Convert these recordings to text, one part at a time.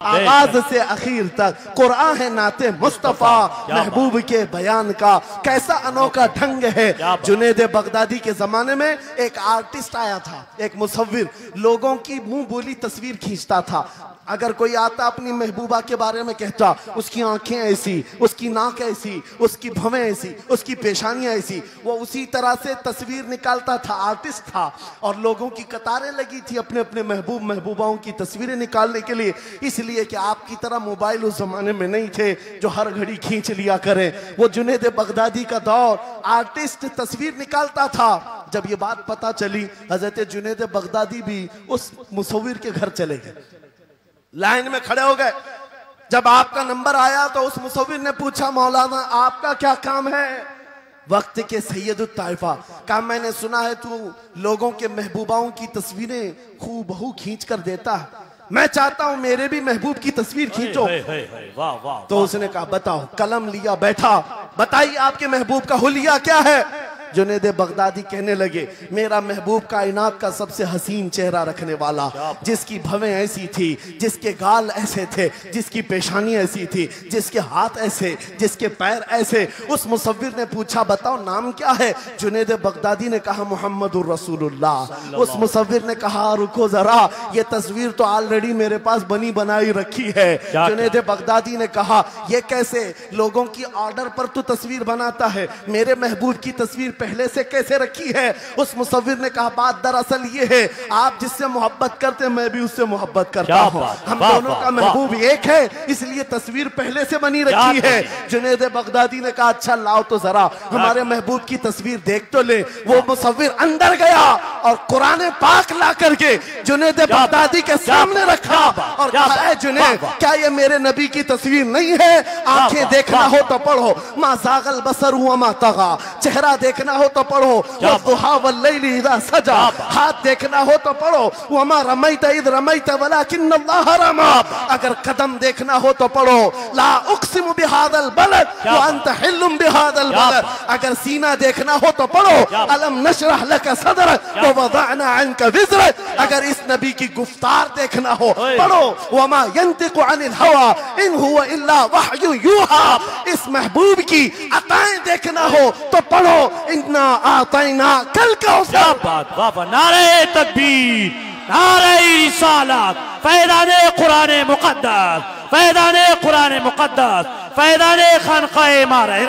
आगाज से आखिर तक कुरान है नाते मुस्तफा महबूब के बयान का कैसा अनोखा ढंग है। जुनैद बगदादी के जमाने में एक आर्टिस्ट आया था, एक मुसव्विर, लोगों की मुंह बोली तस्वीर खींचता था। अगर कोई आता अपनी महबूबा के बारे में कहता, उसकी आंखें ऐसी, उसकी नाक ऐसी, उसकी भवें ऐसी, उसकी पेशानियां ऐसी, वो उसी तरह से तस्वीर निकालता था। आर्टिस्ट था और लोगों की कतारें लगी थी अपने अपने महबूब महबूबाओं की तस्वीरें निकालने के लिए, इसलिए कि आपकी तरह मोबाइल उस जमाने में नहीं थे जो हर घड़ी खींच लिया करें। वो जुनैद बगदादी का दौर, आर्टिस्ट तस्वीर निकालता था। जब ये बात पता चली, हजरत जुनैद बगदादी भी उस मुसव्विर के घर चले गए, लाइन में खड़े हो गए। जब आपका नंबर आया तो उस मुसव्विर ने पूछा, मौलाना आपका क्या काम है? वक्त के सैयदुत ताइफा का मैंने सुना है तू लोगों के महबूबाओं की तस्वीरें खूबहू खींच कर देता है, मैं चाहता हूं मेरे भी महबूब की तस्वीर खींचो। वाह वाह। तो उसने कहा बताओ। कलम लिया, बैठा, बताइए आपके महबूब का हुलिया क्या है? जुनैद बगदादी कहने लगे, मेरा महबूब कायनात का सबसे हसीन चेहरा रखने वाला, जिसकी भवें ऐसी थी, जिसके गाल ऐसे थे, जिसकी पेशानी ऐसी थी, जिसके हाथ ऐसे, जिसके पैर ऐसे। उस मुसव्विर ने पूछा बताओ नाम क्या है? जुनैद बगदादी ने कहा मोहम्मदुर रसूलुल्लाह। उस मुसव्विर ने कहा रुको जरा, ये तस्वीर तो ऑलरेडी मेरे पास बनी बनाई रखी है। जुनैद बगदादी ने कहा ये कैसे? लोगों की ऑर्डर पर तू तस्वीर बनाता है, मेरे महबूब की तस्वीर पहले से कैसे रखी है? उस मुसव्विर ने कहा बात दरअसल ये है, आप जिससे मोहब्बत करते मैं भी उससे मोहब्बत करता हूँ, हम दोनों का महबूब एक है, इसलिए तस्वीर पहले से बनी रखी है। जुनैद बगदादी ने कहा अच्छा लाओ तो जरा हमारे महबूब की तस्वीर देख तो ले। वो मुसव्विर अंदर गया और कुरान पाक ला करके जुनैद बगदादी के सामने रखा और कहा जुनैद क्या ये मेरे नबी की तस्वीर नहीं है? आंखें देखना हो तो पढ़ो, मा ज़ाग़ल बसर हुआ मा तग़ा, चेहरा देखना हो तो पढ़ो वद्दुहा वल्लैलि इज़ा सजा, हाथ देखना हो तो पढ़ो वमा रमैत इज़ रमैत वलाकिन्नल्लाह रमा, अगर कदम देखना हो तो पढ़ो ला उक़सिमु बिहादल बलद व अंत हिल्लुम बिहादल बलद, अगर सीना देखना हो तो पढ़ो अलम नशरह लक सदरक व वदअना अन्का विज़रक, अगर इस नबी की गुफ्तार देखना हो पढ़ो वमा यंतिकु अनिल हवा इन हुवा इल्ला वहयु यूहा, इस महबूब की अताएं देखना हो तो पढ़ो इन्ना आतैना कल कौसर। बाबा नारे तकबीर, नारे रिसालत, फैज़ाने कुरान मुक़द्दस, फैज़ाने कुरान मुक़द्दस, फैज़ाने खानक़ाह इमारत,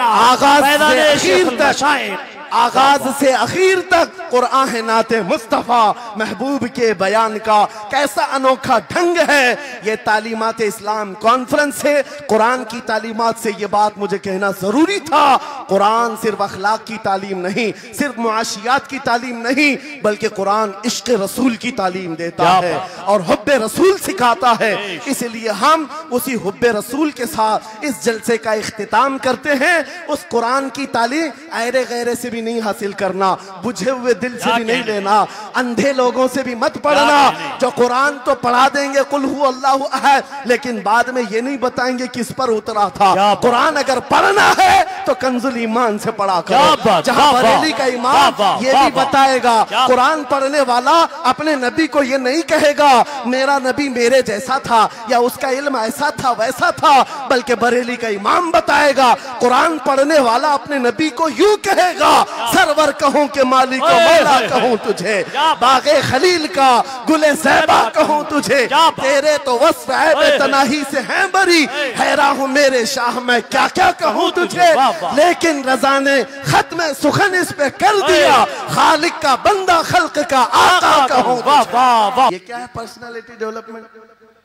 आगाज से आखिर तक कुरान है नाते मुस्तफा महबूब के बयान का कैसा अनोखा ढंग है। ये तालीमात इस्लाम कॉन्फ्रेंस से कुरान की तालीमात से ये बात मुझे कहना जरूरी था। कुरान सिर्फ अखलाक की तालीम नहीं, सिर्फ मुआशियात की तालीम नहीं, बल्कि कुरान इश्क़ रसूल की तालीम देता है और हुब्बे रसूल सिखाता है। इसलिए हम उसी हुब्बे रसूल के साथ इस जलसे का इख्तिताम करते हैं। उस कुरान की तालीम ऐरे गैरे से नहीं हासिल करना, बुझे हुए दिल से भी नहीं लेना, अंधे लोगों से भी मत पढ़ना जो कुरान तो पढ़ा देंगे कुल हु अल्लाहु अहद, लेकिन बाद में ये नहीं बताएंगे किस पर उतरा था। कुरान अगर पढ़ना है तो कंजुल ईमान से पढ़ा करो, जहां बरेली का इमाम ये भी बताएगा कुरान पढ़ने वाला अपने नबी को ये नहीं कहेगा मेरा नबी मेरे जैसा था या उसका इल्म ऐसा था वैसा था, बल्कि बरेली का इमाम बताएगा कुरान पढ़ने वाला अपने नबी को यूं कहेगा सरवर कहूं के मालिक को मौला कहूं तुझे, बागे खलील का गुले ज़ैबा कहूं तुझे, तेरे तो वस्फ़ ऐब तनाही से हैं बरी, हैरान हूं मेरे शाह मैं क्या क्या कहूं तुझे, लेकिन रज़ा ने खत्म सुखन इस पे कर दिया, खालिक का बंदा खल्क का आका कहूं तुझे। ये क्या है पर्सनालिटी डेवलपमेंट?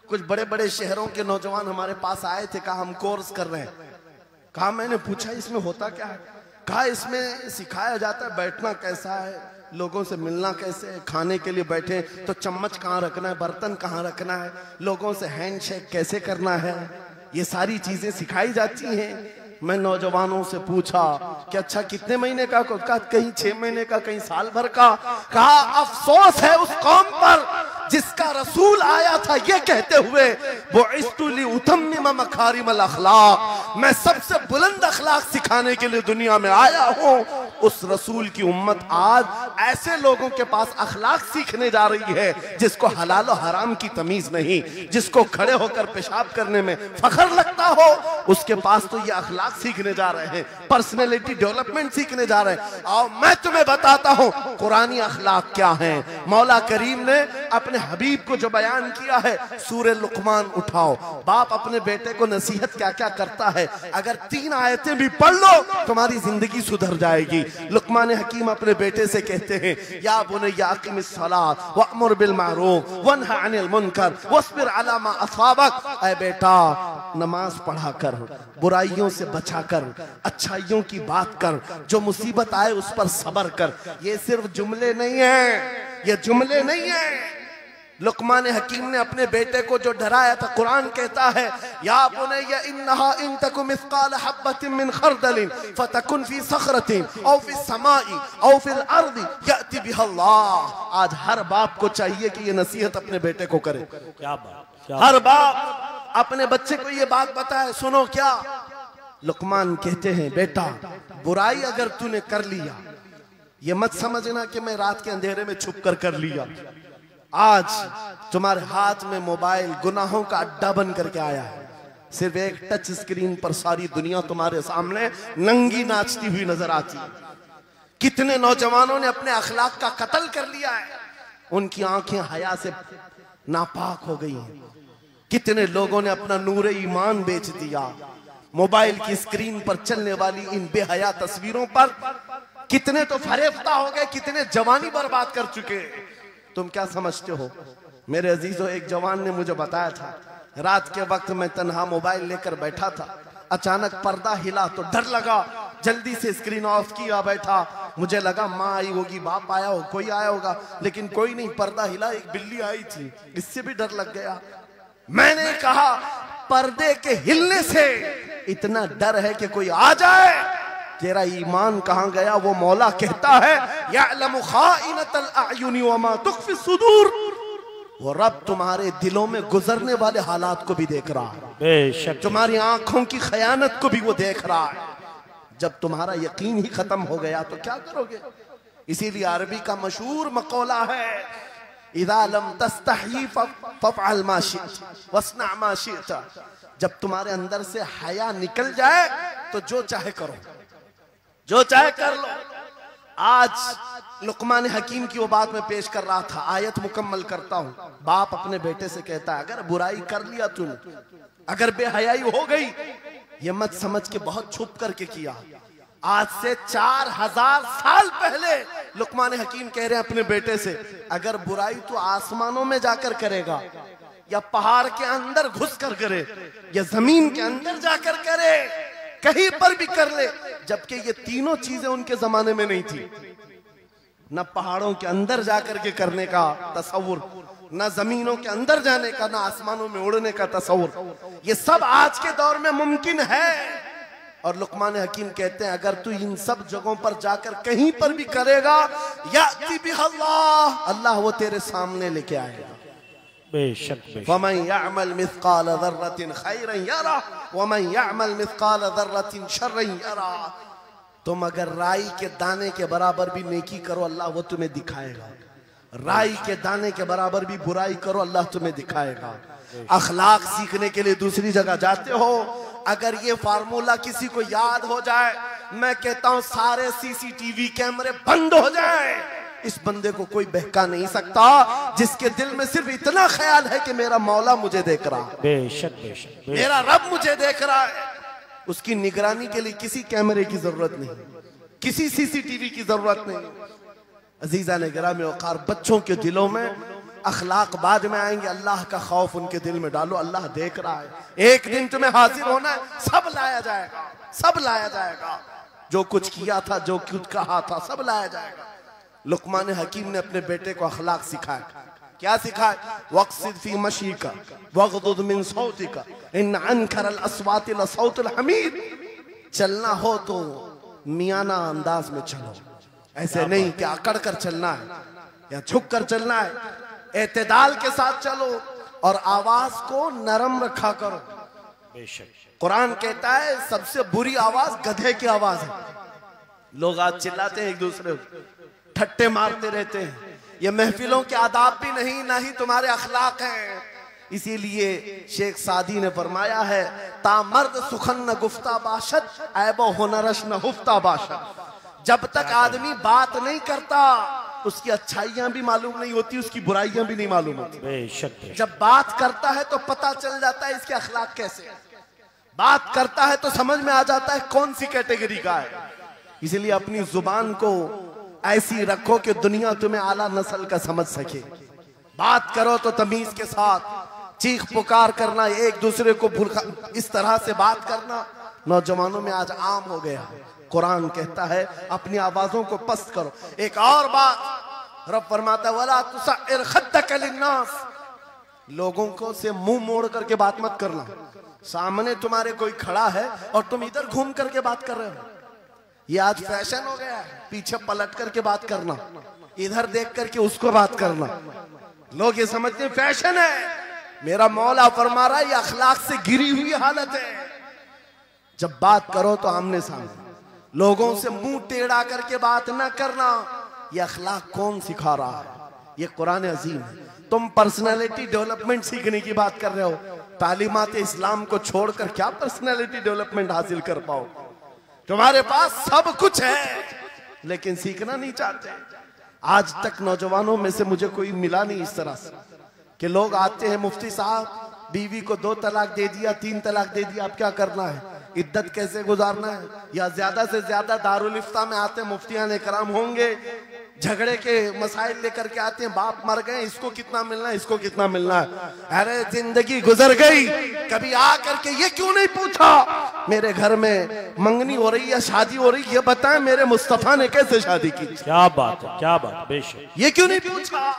कुछ बड़े बड़े शहरों के नौजवान हमारे पास आए थे, कहा हम कोर्स कर रहे हैं। कहा मैंने पूछा इसमें होता क्या है? कहा इसमें सिखाया जाता है बैठना कैसा है, लोगों से मिलना कैसे है, खाने के लिए बैठे तो चम्मच कहाँ रखना है, बर्तन कहाँ रखना है, लोगों से हैंडशेक कैसे करना है, ये सारी चीजें सिखाई जाती हैं। मैं नौजवानों से पूछा कि अच्छा कितने महीने का? कहा कहीं 6 महीने का, कहीं साल भर का। कहा अफसोस है उस कौम पर जिसका रसूल आया था ये कहते हुए, बुइस्तु लिउतम्मिम मकारिमल अखलाक, मैं सबसे बुलंद अखलाक सिखाने के लिए दुनिया में आया हूँ। उस रसूल की उम्मत आज ऐसे लोगों के पास अखलाक सीखने जा रही है जिसको हलाल और हराम की तमीज नहीं, जिसको खड़े होकर पेशाब करने में फख्र लगता हो, उसके पास तो ये अखलाक सीखने जा रहे हैं, पर्सनैलिटी डेवलपमेंट सीखने जा रहे हैं। और मैं तुम्हें बताता हूँ कुरानी अखलाक क्या है। मौला करीम ने अपने हबीब को जो बयान किया है, सूरह लुकमान उठाओ, बाप अपने बेटे को नसीहत क्या क्या करता है, अगर 3 आयतें भी पढ़ लो तुम्हारी जिंदगी सुधर जाएगी। लुकमान हकीम अपने बेटे से कहते हैं, या बुनय्या अक़िमिस सलात वअमुर बिल मारूफ वन्हा अनिल मुनकर वस्बिर अला मा असाबक, ऐ बेटा नमाज पढ़ा कर, बुराइयों से बचा कर, अच्छाइयों की बात कर, जो मुसीबत आए उस पर सब्र कर। ये सिर्फ जुमले नहीं है, ये जुमले नहीं है। लुकमान हकीम ने अपने बेटे को जो डराया था, कुरान कहता है, या बुनय्या इन्नहा इन तकु मिस्काल हब्बतिन मिन खरदलिन फतकुन फी सखरतिन औ फी समाई औ फिल अर्दी याति बिहल्लाह। आज हर बाप को चाहिए कि ये नसीहत अपने बेटे को करे। क्या बात, हर बाप अपने बच्चे को ये बात बताए, सुनो क्या लुकमान कहते हैं, बेटा बुराई अगर तूने कर लिया, ये मत समझना कि मैं रात के अंधेरे में छुप कर लिया। आज तुम्हारे हाथ में मोबाइल गुनाहों का अड्डा बन करके आया है। सिर्फ एक टच स्क्रीन पर सारी दुनिया तुम्हारे सामने नंगी नाचती हुई नजर आती है। कितने नौजवानों ने अपने अखलाक का कत्ल कर लिया है, उनकी आंखें हया से नापाक हो गई हैं। कितने लोगों ने अपना नूर ईमान बेच दिया मोबाइल की स्क्रीन पर चलने वाली इन बेहया तस्वीरों पर। कितने तो फरेफ्ता हो गए, कितने जवानी बर्बाद कर चुके। तुम क्या समझते हो मेरे अजीजों, एक जवान ने मुझे बताया था, रात के वक्त मैं तन्हा मोबाइल लेकर बैठा था, अचानक पर्दा हिला तो डर लगा, जल्दी से स्क्रीन ऑफ किया, बैठा। मुझे लगा माँ आई होगी, बाप आया हो, कोई आया होगा, लेकिन कोई नहीं। पर्दा हिला, एक बिल्ली आई थी, इससे भी डर लग गया। मैंने कहा पर्दे के हिलने से इतना डर है कि कोई आ जाए, तेरा ईमान कहां गया? वो मौला कहता है, यअलमु खाइनतल अयुनि वमा तुख्फी सुदूर, वो रब तुम्हारे दिलों में गुजरने वाले हालात को भी देख रहा है, बेशक तुम्हारी आंखों की खयानत को भी वो देख रहा है। जब तुम्हारा यकीन ही खत्म हो गया तो क्या करोगे? इसीलिए अरबी का मशहूर मकौला है, इज़ा लम तस्तही फफ़अल मा शिअत वस्ना मा शिअत। जब तुम्हारे अंदर से हया निकल जाए तो जो चाहे करो, जो चाहे कर लो। आज लुकमान हकीम की वो बात मैं पेश कर रहा था, आयत मुकम्मल करता हूँ। बाप अपने बेटे से कहता है, अगर बुराई कर लिया तूने, अगर बेहयाई हो गई, ये मत समझ के बहुत छुप करके किया। आज से 4000 साल पहले लुकमान हकीम कह रहे हैं अपने बेटे से, अगर बुराई तो आसमानों में जाकर करेगा, या पहाड़ के अंदर घुस कर करे, या जमीन के अंदर जाकर करे, कहीं पर भी कर ले। जबकि ये तीनों चीजें उनके जमाने में नहीं थी, न पहाड़ों के अंदर जाकर के करने का तसव्वुर, न जमीनों के अंदर जाने का, न आसमानों में उड़ने का तसव्वुर। ये सब आज के दौर में मुमकिन है। और लुकमान हकीम कहते हैं, अगर तू इन सब जगहों पर जाकर कहीं पर भी करेगा, याति बिहल्लाह, अल्लाह वो तेरे सामने लेके आएगा। बेशक वमन यअमल मिस्काल ज़र्रतिन खैरन यरा वमन यअमल मिस्काल ज़र्रतिन शर्रन यरा। तुम अगर राई के दाने के बराबर भी नेकी करो, अल्लाह वो तुम्हें दिखाएगा। राई के दाने के बराबर भी बुराई करो, अल्लाह तुम्हें दिखाएगा। अखलाक सीखने के लिए दूसरी जगह जाते हो, अगर ये फार्मूला किसी को याद हो जाए, मैं कहता हूं सारे सीसीटीवी कैमरे बंद हो जाए। इस बंदे को कोई बहका नहीं सकता जिसके दिल में सिर्फ इतना ख्याल है कि मेरा मौला मुझे देख रहा है, बेशक बेशक मेरा रब मुझे देख रहा है। उसकी निगरानी के लिए किसी कैमरे की जरूरत नहीं, किसी सीसीटीवी की जरूरत नहीं। अजीजा ने गिरामी वक़ार, बच्चों के दिलों में अखलाक बाद में आएंगे, अल्लाह का खौफ उनके दिल में डालो। अल्लाह देख रहा है, एक दिन तुम्हें हाजिर होना है, सब लाया जाएगा, सब लाया जाएगा। जो कुछ किया था, जो कुछ कहा था, सब लाया जाएगा। लुकमान हकीम ने अपने बेटे को अखलाक सिखाया। क्या सिखाया? वक़्सिद फी मशीका वग़दुद मिन सौतिका इन अनकरल अस्वाति लसौतुल हमीद। चलना हो तो मियाना अंदाज में चलो, ऐसे नहीं कि अकड़ कर चलना है या झुक कर चलना है। एतदाल के साथ चलो और आवाज को नरम रखा करो। बेशक कुरान कहता है सबसे बुरी आवाज गधे की आवाज है। लोग आज चिल्लाते हैं एक दूसरे को, ठट्टे मारते रहते हैं। ये महफिलों के आदाब भी नहीं, ना ही तुम्हारे अखलाक हैं। इसीलिए शेख सादी ने फरमाया है, तामर्द सुखन न गुफ्ता बाशत ऐबो हुनरश न हुफ्ता बाशत। जब तक आदमी बात नहीं करता उसकी अच्छाइयां भी मालूम नहीं होती, उसकी बुराइयां भी नहीं मालूम होती। बेशक जब बात करता है तो पता चल जाता है इसके अखलाक कैसे है। बात करता है तो समझ में आ जाता है कौन सी कैटेगरी का है। इसलिए अपनी जुबान को ऐसी रखो कि दुनिया तुम्हें आला नस्ल का समझ सके। बात करो तो तमीज के साथ, चीख पुकार करना, एक दूसरे को इस तरह से बात करना नौजवानों में आज आम हो गया। कुरान कहता है अपनी आवाजों को पस्त करो। एक और बात रब फरमाता है, वला तुसइर खद्दक लिन्नास, लोगों को से मुंह मोड़ करके बात मत करना। सामने तुम्हारे कोई खड़ा है और तुम इधर घूम करके बात कर रहे हो। ये आज फैशन हो गया है, पीछे पलट करके बात करना, इधर देख करके उसको बात करना। लोग ये समझते हैं फैशन है। मेरा मौला फरमा रहा है ये अखलाक से गिरी हुई हालत है। जब बात करो तो आमने सामने, लोगों से मुंह टेढ़ा करके बात ना करना। ये अखलाक कौन सिखा रहा है? ये कुरान अजीम है। तुम पर्सनालिटी डेवलपमेंट सीखने की बात कर रहे हो, तालीमात इस्लाम को छोड़कर क्या पर्सनालिटी डेवलपमेंट हासिल कर पाओ? तुम्हारे पास सब कुछ है लेकिन सीखना नहीं चाहते। आज तक नौजवानों में से मुझे कोई मिला नहीं इस तरह से कि लोग आते हैं, मुफ्ती साहब बीवी को 2 तलाक दे दिया, 3 तलाक दे दिया, अब क्या करना है, इद्दत कैसे गुजारना है? या ज्यादा से ज्यादा दारुल इफ्ता में आते हैं, मुफ्तियान इकराम होंगे, झगड़े के मसाइल लेकर के आते हैं, बाप मर गए, इसको कितना मिलना है, इसको कितना मिलना है। अरे जिंदगी गुजर गई, कभी आ करके ये क्यों नहीं पूछा मेरे घर में मंगनी हो रही है, शादी हो रही है, ये बताएं मेरे मुस्तफा ने कैसे शादी की? क्या बात है, क्या बात। बेशक ये क्यों नहीं पूछा?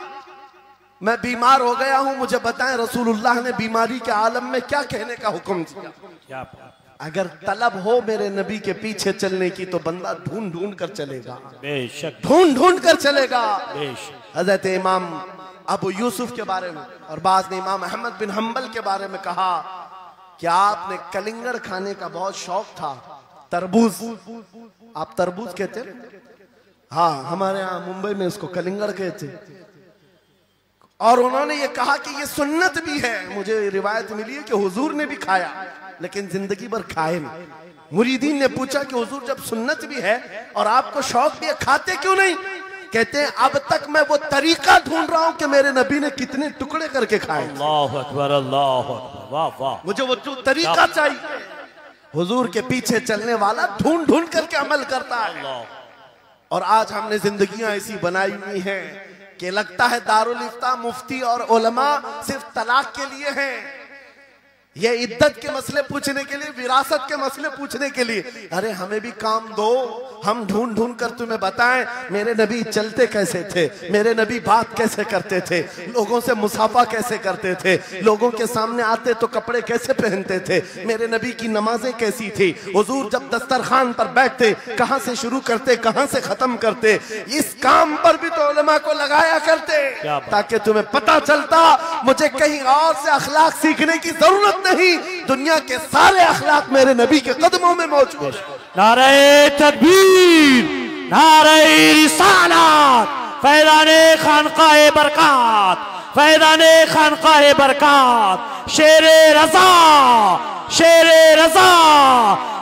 मैं बीमार हो गया हूं, मुझे बताएं रसूलुल्लाह ने बीमारी के आलम में क्या कहने का हुक्म दिया? क्या बात। अगर तलब हो मेरे नबी के पीछे चलने की तो बंदा ढूंढ ढूंढ कर चलेगा, बेशक ढूंढ ढूंढ कर चलेगा। बेशक हजरत इमाम अबू यूसुफ के बारे में और बाद ने इमाम अहमद बिन हम्बल के बारे में कहा कि आपने कलिंगड़ खाने का बहुत शौक था। तरबूज, आप तरबूज कहते हैं? हाँ, हमारे यहाँ मुंबई में इसको कलिंगड़ कहते। और उन्होंने ये कहा कि ये सुन्नत भी है। मुझे रिवायत मिली है कि हुजूर ने भी खाया लेकिन जिंदगी भर खाए नहीं। मुरीदीन ने पूछा कि हुजूर जब सुन्नत भी है और आपको शौक भी है, खाते क्यों नहीं? कहते हैं अब तक मैं वो तरीका ढूंढ रहा हूं कि मेरे नबी ने कितने टुकड़े करके खाए। अल्लाह अकबर, अल्लाह अकबर, वाह वाह। मुझे वो तरीका चाहिए। हुजूर के पीछे चलने वाला ढूंढ ढूंढ करके अमल करता है। और आज हमने जिंदगियां ऐसी बनाई हुई हैं कि लगता है दारुल इफ्ता, मुफ्ती और उलमा सिर्फ तलाक के लिए हैं, ये इद्दत के मसले पूछने के लिए, विरासत के मसले पूछने के लिए। अरे हमें भी काम दो, हम ढूंढ ढूंढ कर तुम्हें बताएं मेरे नबी चलते कैसे थे, मेरे नबी बात कैसे करते थे, लोगों से मुसाफा कैसे करते थे, लोगों के सामने आते तो कपड़े कैसे पहनते थे, मेरे नबी की नमाजें कैसी थी, हुजूर जब दस्तरखान पर बैठते कहां से शुरू करते कहां से खत्म करते। इस काम पर भी तो उलमा को लगाया करते ताकि तुम्हें पता चलता मुझे कहीं और से अखलाक सीखने की जरूरत नहीं, दुनिया के सारे अखलाक मेरे नबी के कदमों में मौजूद। नारे तकबीर, नारे रिसालत, फैज़ाने खानकाए बरकत, फैज़ाने खानकाए बरकत, शेरे रज़ा, शेरे रज़ा,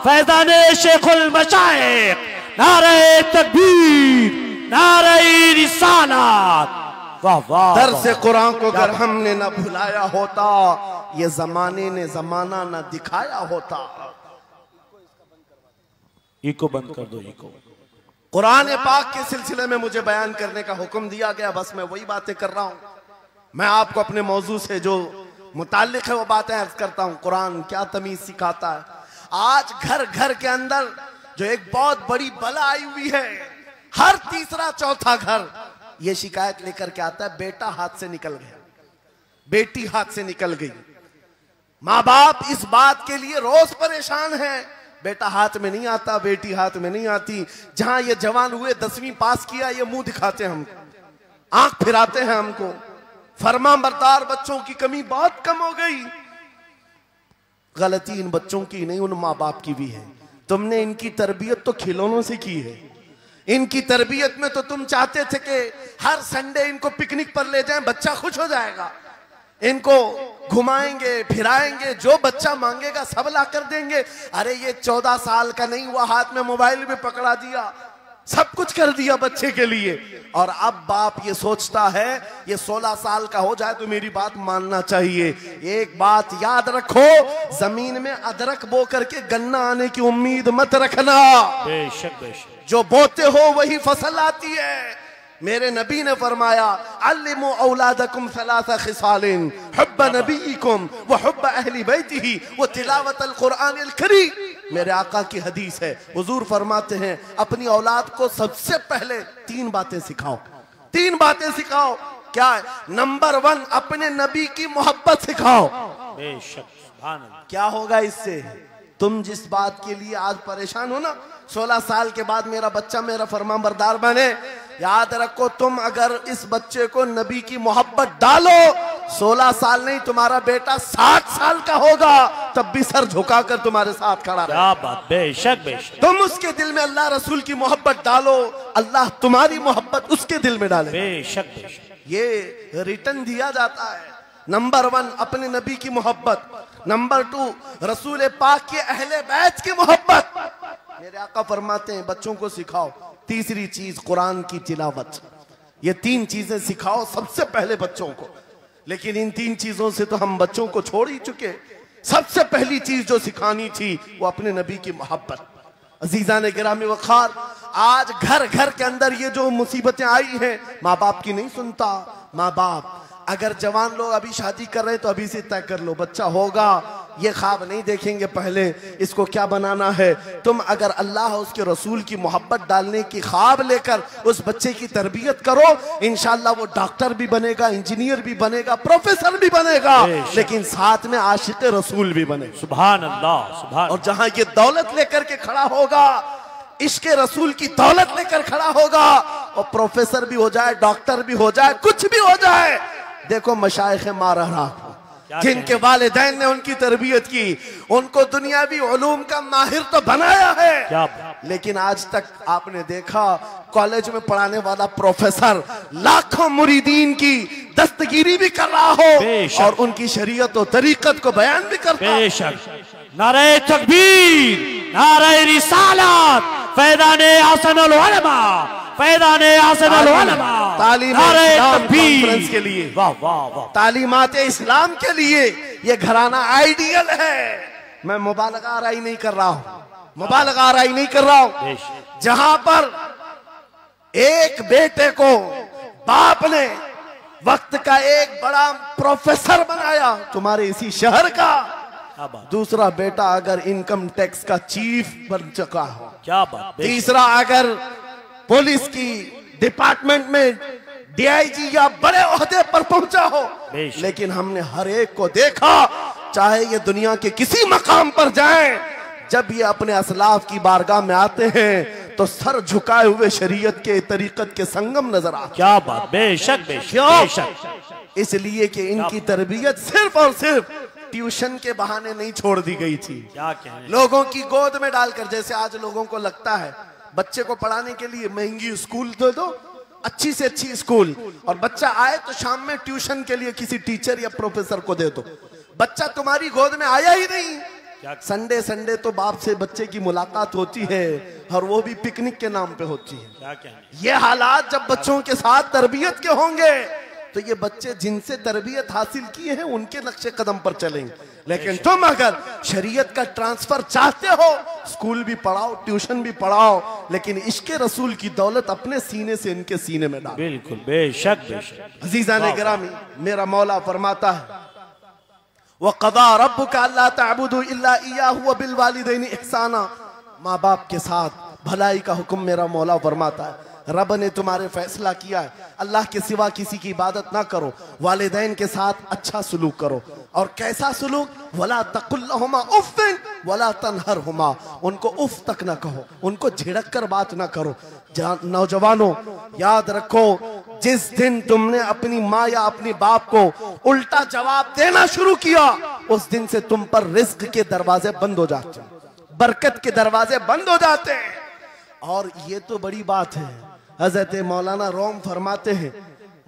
फैज़ाने शेखुल मशाइख, नारे तकबीर, नारे रिसालत। वाह वाह। दर्स कुरान को अगर हमने न भुलाया होता, ये जमाने ने जमाना न दिखाया होता। इको बंद कर दो, इको। कुरान पाक के सिलसिले में मुझे बयान करने का हुक्म दिया गया, बस मैं वही बातें कर रहा हूं। मैं आपको अपने मौजू से जो मुताल्लिक है वो बातें अर्ज करता हूं। कुरान क्या तमीज सिखाता है। आज घर घर के अंदर जो एक बहुत बड़ी बला आई हुई है, हर तीसरा चौथा घर ये शिकायत लेकर के आता है बेटा हाथ से निकल गया, बेटी हाथ से निकल गई। माँ बाप इस बात के लिए रोज परेशान है, बेटा हाथ में नहीं आता, बेटी हाथ में नहीं आती। जहां ये जवान हुए 10वीं पास किया, ये मुंह दिखाते हैं हमको, आंख फिराते हैं हमको। फरमाबरदार बच्चों की कमी बहुत कम हो गई। गलती इन बच्चों की नहीं, उन माँ बाप की भी है। तुमने इनकी तरबियत तो खिलौनों से की है। इनकी तरबियत में तो तुम चाहते थे कि हर संडे इनको पिकनिक पर ले जाएं, बच्चा खुश हो जाएगा। इनको घुमाएंगे फिराएंगे, जो बच्चा मांगेगा सब ला कर देंगे। अरे ये 14 साल का नहीं हुआ, हाथ में मोबाइल भी पकड़ा दिया, सब कुछ कर दिया बच्चे के लिए। और अब बाप ये सोचता है ये 16 साल का हो जाए तो मेरी बात मानना चाहिए। एक बात याद रखो, जमीन में अदरक बो करके गन्ना आने की उम्मीद मत रखना। बेशक बेशक, जो बोते हो वही फसल आती है। मेरे नबी ने फरमाया, अल्लिमु औलादकुम सलासा खिसालिन, हुब्ब नबीकुम व हुब्ब अहली बैतिही व तिलावतल कुरआनिल करीम। मेरे आका की हदीस है, हुजूर फरमाते हैं अपनी औलाद को सबसे पहले 3 बातें सिखाओ। 3 बातें सिखाओ। क्या है? नंबर 1, अपने नबी की मोहब्बत सिखाओ। बेशक, सुभान अल्लाह। क्या होगा इससे? तुम जिस बात के लिए आज परेशान हो ना, 16 साल के बाद मेरा बच्चा मेरा फरमाबरदार बने, याद रखो तुम अगर इस बच्चे को नबी की मोहब्बत डालो, 16 साल नहीं तुम्हारा बेटा 60 साल का होगा, तब भी सर झुकाकर तुम्हारे साथ खड़ा रहेगा। क्या बात, बेशक बेशक। तुम उसके दिल में अल्लाह रसूल की मोहब्बत डालो, अल्लाह तुम्हारी मोहब्बत उसके दिल में डाले। बेशक बेशक, ये रिटर्न दिया जाता है। नंबर 1 अपने नबी की मोहब्बत, नंबर 2 रसूल पाक के अहले बैत की मोहब्बत। मेरे आका फरमाते हैं बच्चों को सिखाओ। तीसरी चीज कुरान की तिलावत। ये 3 चीजें सिखाओ सबसे पहले बच्चों को। लेकिन इन 3 चीजों से तो हम बच्चों को छोड़ ही चुके। सबसे पहली चीज जो सिखानी थी वो अपने नबी की मोहब्बत। अजीजा ने गिरामी वखार, आज घर घर के अंदर ये जो मुसीबतें आई हैं, माँ बाप की नहीं सुनता। माँ बाप अगर जवान लोग अभी शादी कर रहे हैं तो अभी से तय कर लो, बच्चा होगा, ये ख्वाब नहीं देखेंगे पहले इसको क्या बनाना है। तुम अगर अल्लाह उसके रसूल की मोहब्बत डालने की ख्वाब लेकर उस बच्चे की तरबियत करो, इंशाअल्लाह वो डॉक्टर भी बनेगा, इंजीनियर भी बनेगा, प्रोफेसर भी बनेगा, लेकिन साथ में आशिक रसूल भी बनेगा। सुभान अल्लाह, सुभान। और जहां ये दौलत लेकर के खड़ा होगा, इश्क रसूल की दौलत लेकर खड़ा होगा, और प्रोफेसर भी हो जाए, डॉक्टर भी हो जाए, कुछ भी हो जाए। देखो मशाइख मारहरा जिनके वालिदैन ने उनकी तरबियत की, उनको दुनियावी उलूम का माहिर तो बनाया है, क्या? लेकिन आज तक आपने देखा कॉलेज में पढ़ाने वाला प्रोफेसर लाखों मुरीदीन की दस्तगीरी भी कर रहा हो और उनकी शरीयत और तरीकत को बयान भी करता हो। बेशक। नारे तकबीर, नारे रिसालत, फैज़ाने हसनुल उलमा, फैज़ाने हसनुल उलमा। तालीमात कॉन्फ्रेंस के लिए, वाह वाह वाह, तालीमात इस्लाम के लिए ये घराना आइडियल है। मैं मुबालगा आराई नहीं कर रहा हूँ, मुबालगा आराई नहीं कर रहा हूँ। जहां पर एक बेटे को बाप ने वक्त का एक बड़ा प्रोफेसर बनाया तुम्हारे इसी शहर का, दूसरा बेटा अगर इनकम टैक्स का चीफ बन चुका हो, क्या बात, तीसरा अगर पुलिस की डिपार्टमेंट में डीआईजी या बड़े ओहदे पर पहुंचा हो। लेकिन हमने हर एक को देखा, चाहे ये दुनिया के किसी मकाम पर जाएं, जब ये अपने असलाफ की बारगाह में आते हैं तो सर झुकाए हुए शरीयत के तरीकत के संगम नजर आते। क्या बात, बेशक बेशक। इसलिए कि इनकी तरबियत सिर्फ और सिर्फ ट्यूशन के बहाने नहीं छोड़ दी गई थी, क्या कहें, लोगों की गोद में डालकर। जैसे आज लोगों को लगता है बच्चे को पढ़ाने के लिए महंगी स्कूल दे दो, अच्छी से अच्छी स्कूल, और बच्चा आए तो शाम में ट्यूशन के लिए किसी टीचर या प्रोफेसर को दे दो। बच्चा तुम्हारी गोद में आया ही नहीं। संडे संडे तो बाप से बच्चे की मुलाकात होती है, और वो भी पिकनिक के नाम पे होती है। क्या कहें, ये हालात जब बच्चों के साथ तरबियत के होंगे तो ये बच्चे जिनसे तरबियत हासिल किए हैं उनके नक्शे कदम पर चलेंगे। लेकिन तुम अगर शरीयत का ट्रांसफर चाहते हो, स्कूल भी पढ़ाओ, ट्यूशन भी पढ़ाओ, लेकिन इश्क़े रसूल की दौलत अपने सीने से इनके सीने में डालो। बिल्कुल, बेशक बेशक। अजीज़ा ने गिरामी, मेरा मौला फरमाता है, वक़ज़ा रब्बुका अल्ला तअबुदू इल्ला इय्याहु व बिल वालिदैनि इहसाना। माँ बाप के साथ भलाई का हुक्म मेरा मौला फरमाता है। रब ने तुम्हारे फैसला किया है अल्लाह के सिवा किसी की इबादत ना करो, वालिदैन के साथ अच्छा सलूक करो। और कैसा सलूक? वला तकुल लहुमा उफ़्फ़िन वला तनहरहुमा, उनको उफ तक ना कहो, उनको झिड़क कर बात ना करो। नौजवानों याद रखो, जिस दिन तुमने अपनी माँ या अपने बाप को उल्टा जवाब देना शुरू किया, उस दिन से तुम पर रिज्क के दरवाजे बंद हो जाते हैं, बरकत के दरवाजे बंद हो जाते हैं। और ये तो बड़ी बात है, हजरत मौलाना रोम फरमाते हैं,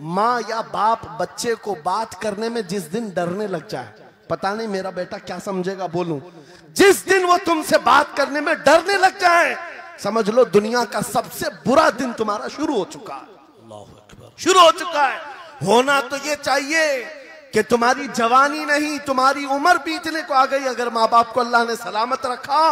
माँ या बाप बच्चे को बात करने में जिस दिन डरने लग जाए, पता नहीं मेरा बेटा क्या समझेगा बोलूं, जिस दिन वो तुमसे बात करने में डरने लग जाए, समझ लो दुनिया का सबसे बुरा दिन तुम्हारा शुरू हो चुका है, शुरू हो चुका है। होना तो ये चाहिए कि तुम्हारी जवानी नहीं, तुम्हारी उम्र बीतने को आ गई, अगर माँ बाप को अल्लाह ने सलामत रखा,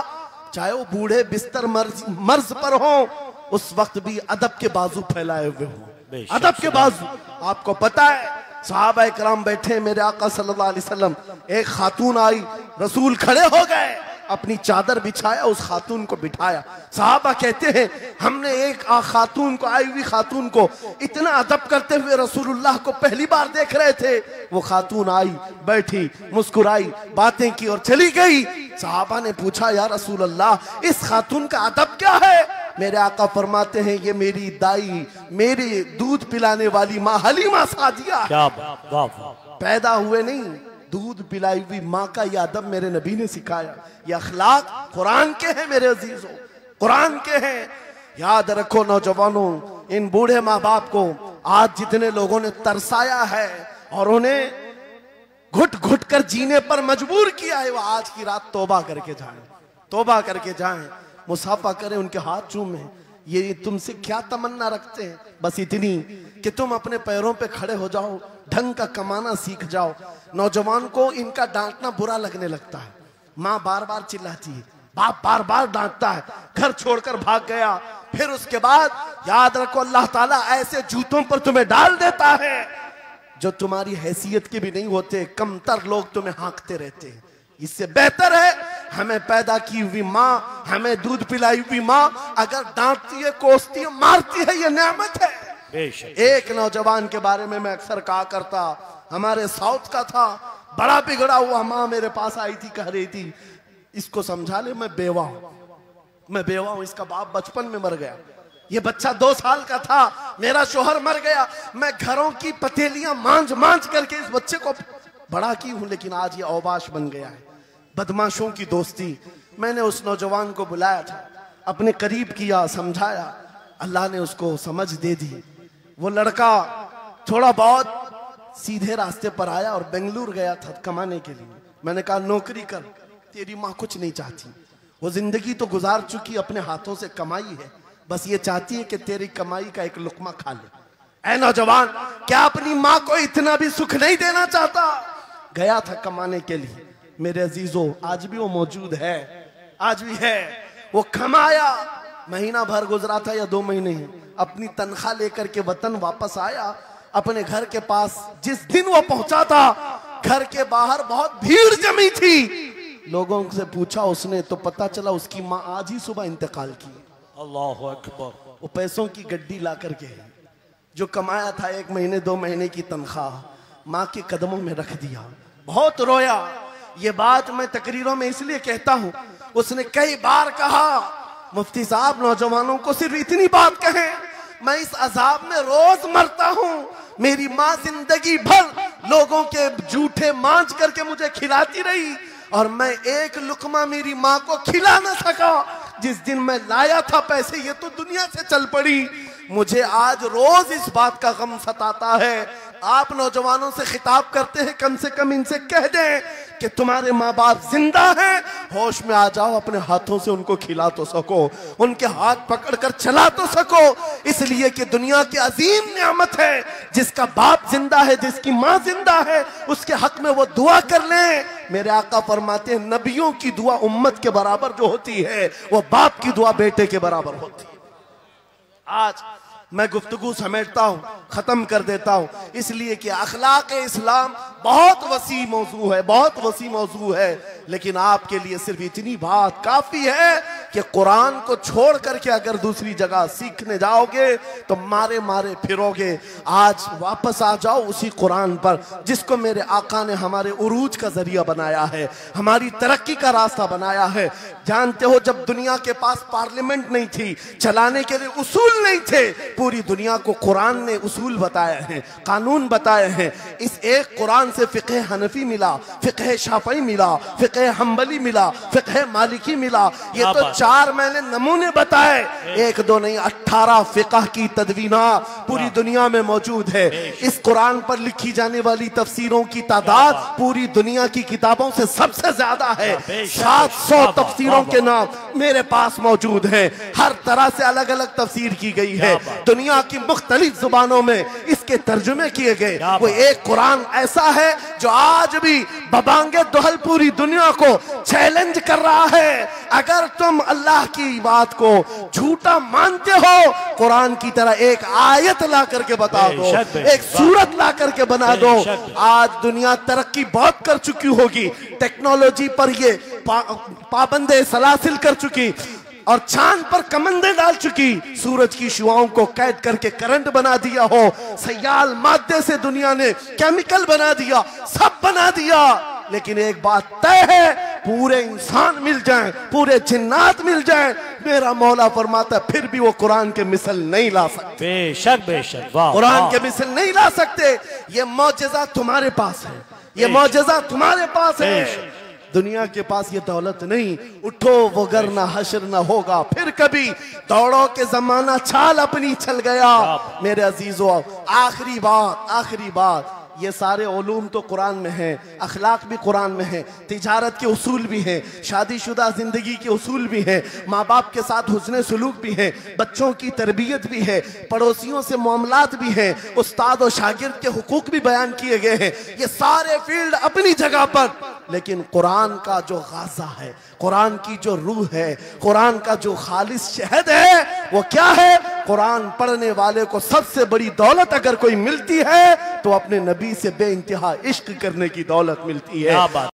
चाहे वो बूढ़े बिस्तर मर्ज पर हो, उस वक्त भी अदब के बाजू फैलाए हुए हो, अदब के बाजू। आपको पता है सहाबा इकराम बैठे, मेरे आका सल्लल्लाहु अलैहि वसल्लम, एक खातून आई, रसूल खड़े हो गए, अपनी चादर बिछाया, उस खातून को बिठाया। सहाबा कहते हैं हमने एक खातून को, आई हुई खातून को इतना अदब करते हुए रसूलुल्लाह को पहली बार देख रहे थे। वो खातून आई, बैठी, मुस्कुराई, बातें की और चली गई। सहाबा ने पूछा या रसूलल्लाह, इस खातून का अदब क्या है? मेरे आका फरमाते हैं ये मेरी दाई, मेरी दूध पिलाने वाली माँ हलीमा सादिया, क्या पैदा हुए नहीं, दूध पिलाई हुई माँ का यह अदब मेरे नबी ने सिखाया। ये अखलाक कुरान के हैं मेरे अजीजों, कुरान के हैं। याद रखो नौजवानों, इन बूढ़े माँ बाप को आज जितने लोगों ने तरसाया है और उन्हें घुट घुट कर जीने पर मजबूर किया है, वो आज की रात तौबा करके जाएं, तौबा करके जाएं, मुसाफा करें, उनके हाथ चूमें। ये तुमसे क्या तमन्ना रखते हैं? बस इतनी कि तुम अपने पैरों पे खड़े हो जाओ, ढंग का कमाना सीख जाओ। नौजवान को इनका डांटना बुरा लगने लगता है, माँ बार बार चिल्लाती है, बाप बार बार डांटता है, घर छोड़कर भाग गया, फिर उसके बाद याद रखो अल्लाह ताला ऐसे जूतों पर तुम्हें डाल देता है जो तुम्हारी हैसियत के भी नहीं होते, कमतर लोग तुम्हें हाँकते रहते हैं। इससे बेहतर है हमें पैदा की हुई माँ, हमें दूध पिलाई हुई माँ अगर डांटती है, कोसती है, मारती है, ये नेमत है। एक नौजवान के बारे में मैं अक्सर कहा करता, हमारे साउथ का था, बड़ा बिगड़ा हुआ, माँ मेरे पास आई थी, कह रही थी इसको समझा ले, मैं बेवा हूं, मैं बेवा हूं, इसका बाप बचपन में मर गया, ये बच्चा 2 साल का था, मेरा शोहर मर गया, मैं घरों की पतेलियां मांझ मांझ करके इस बच्चे को बड़ा की हूं, लेकिन आज ये औबाश बन गया है। बदमाशों की दोस्ती। मैंने उस नौजवान को बुलाया था, अपने करीब किया, समझाया, अल्लाह ने उसको समझ दे दी। वो लड़का थोड़ा बहुत सीधे रास्ते पर आया और बेंगलुरु गया था कमाने के लिए। मैंने कहा नौकरी कर, तेरी माँ कुछ नहीं चाहती, वो जिंदगी तो गुजार चुकी, अपने हाथों से कमाई है, बस ये चाहती है कि तेरी कमाई का एक लुकमा खा ले। ऐ नौजवान, क्या अपनी माँ को इतना भी सुख नहीं देना चाहता? गया था कमाने के लिए। मेरे अजीजों, आज भी वो मौजूद है, आज भी है। वो कमाया, महीना भर गुजरा था या 2 महीने, अपनी तनख्वाह लेकर के वतन वापस आया। अपने घर के पास जिस दिन वो पहुंचा था, घर के बाहर बहुत भीड़ जमी थी। लोगों से पूछा उसने तो पता चला उसकी माँ आज ही सुबह इंतकाल की। अल्लाहु अकबर। वो पैसों की गड्डी ला करके जो कमाया था 1 महीने 2 महीने की तनख्वाह माँ के कदमों में रख दिया। बहुत रोया। ये बात मैं तकरीरों में इसलिए कहता हूँ, उसने कई बार कहा मुफ्ती साहब नौजवानों को सिर्फ इतनी बात कहें, मैं इस अजाब में रोज मरता हूँ, मेरी माँ जिंदगी भर लोगों के जूठे मांझ करके मुझे खिलाती रही और मैं एक लुकमा मेरी माँ को खिला न सका। जिस दिन मैं लाया था पैसे, ये तो दुनिया से चल पड़ी। मुझे आज रोज इस बात का गम सताता है। आप नौजवानों से खिताब करते हैं, कम से कम इनसे कह दें कि तुम्हारे माँ बाप जिंदा हैं, होश में आ जाओ, अपने हाथों से उनको खिला तो सको, उनके हाथ पकड़कर चला तो सको, इसलिए कि दुनिया की अजीम नियामत है। जिसका बाप जिंदा है, जिसकी माँ जिंदा है, उसके हक में वो दुआ कर लें। मेरे आका फरमाते हैं नबियों की दुआ उम्मत के बराबर जो होती है, वो बाप की दुआ बेटे के बराबर होती है। आज मैं गुफ्तगू समेटता हूँ, खत्म कर देता हूँ, इसलिए कि अखलाक इस्लाम बहुत वसी मौजू है, बहुत वसी मौजू है। लेकिन आपके लिए सिर्फ इतनी बात काफी है कि कुरान को छोड़ करके अगर दूसरी जगह सीखने जाओगे तो मारे मारे फिरोगे। आज वापस आ जाओ उसी कुरान पर जिसको मेरे आका ने हमारे उरूज का जरिया बनाया है, हमारी तरक्की का रास्ता बनाया है। जानते हो, जब दुनिया के पास पार्लियामेंट नहीं थी, चलाने के लिए उसूल नहीं थे, पूरी दुनिया को कुरान ने उसूल बताए हैं, कानून बताए हैं। इस एक कुरान से फिक़े हनफी मिला, फिक़े शाफ़ई मिला, फिक़े हम्बली मिला, फिक़े मालिकी मिला। ये तो 4 मैंने नमूने बताए, 1 2 नहीं 18 फिक़ह की तदवीना पूरी दुनिया में मौजूद है। इस कुरान पर लिखी जाने वाली तफसीरों की तादाद पूरी दुनिया की किताबों से सबसे ज्यादा है। 700 तफसीरों के नाम मेरे पास मौजूद हैं। हर तरह से अलग अलग तफसीर की गई है, दुनिया की मुख्तलिफ जुबानों में इसके तर्जुमे किए गए। वो एक कुरान ऐसा है जो आज भी बबांगे दुहल पूरी दुनिया को चैलेंज कर रहा है। अगर तुम अल्लाह की बात को झूठा मानते हो, कुरान की तरह एक आयत ला करके बता दो, एक सूरत ला करके बना दो। आज दुनिया तरक्की बहुत कर चुकी होगी, टेक्नोलॉजी पर ये पाबंदे सलासिल कर चुकी और चांद पर कमंदे डाल चुकी, सूरज की शुआओं को कैद करके करंट बना दिया हो, सयाल मादे से दुनिया ने केमिकल बना दिया, सब बना दिया। लेकिन एक बात तय है, पूरे इंसान मिल जाएं, पूरे जिन्नात मिल जाएं, मेरा मौला फरमाता फिर भी वो कुरान के मिसल नहीं ला सकते। बेशक बेशक, वाह, कुरान के मिसल नहीं ला सकते। ये मौजज़ा तुम्हारे पास है, ये मौजज़ा तुम्हारे पास है, दुनिया के पास ये दौलत नहीं। उठो वगरना हश्र न होगा फिर कभी, दौड़ो के जमाना चाल अपनी चल गया। मेरे अजीजों, आखिरी बात, ये सारे उलूम तो कुरान में हैं, अखलाक भी कुरान में है, तिजारत के उसूल भी हैं, शादीशुदा जिंदगी के उसूल भी हैं, माँ बाप के साथ हुस्न सलूक भी है, बच्चों की तरबियत भी है, पड़ोसियों से मामलात भी हैं, उस्ताद और शागिर्द के हुकूक भी बयान किए गए हैं। ये सारे फील्ड अपनी जगह पर, लेकिन कुरान का जो गाज़ा है, कुरान की जो रूह है, कुरान का जो खालिस शहद है, वो क्या है? कुरान पढ़ने वाले को सबसे बड़ी दौलत अगर कोई मिलती है तो अपने नबी से बेइंतहा इश्क करने की दौलत मिलती है।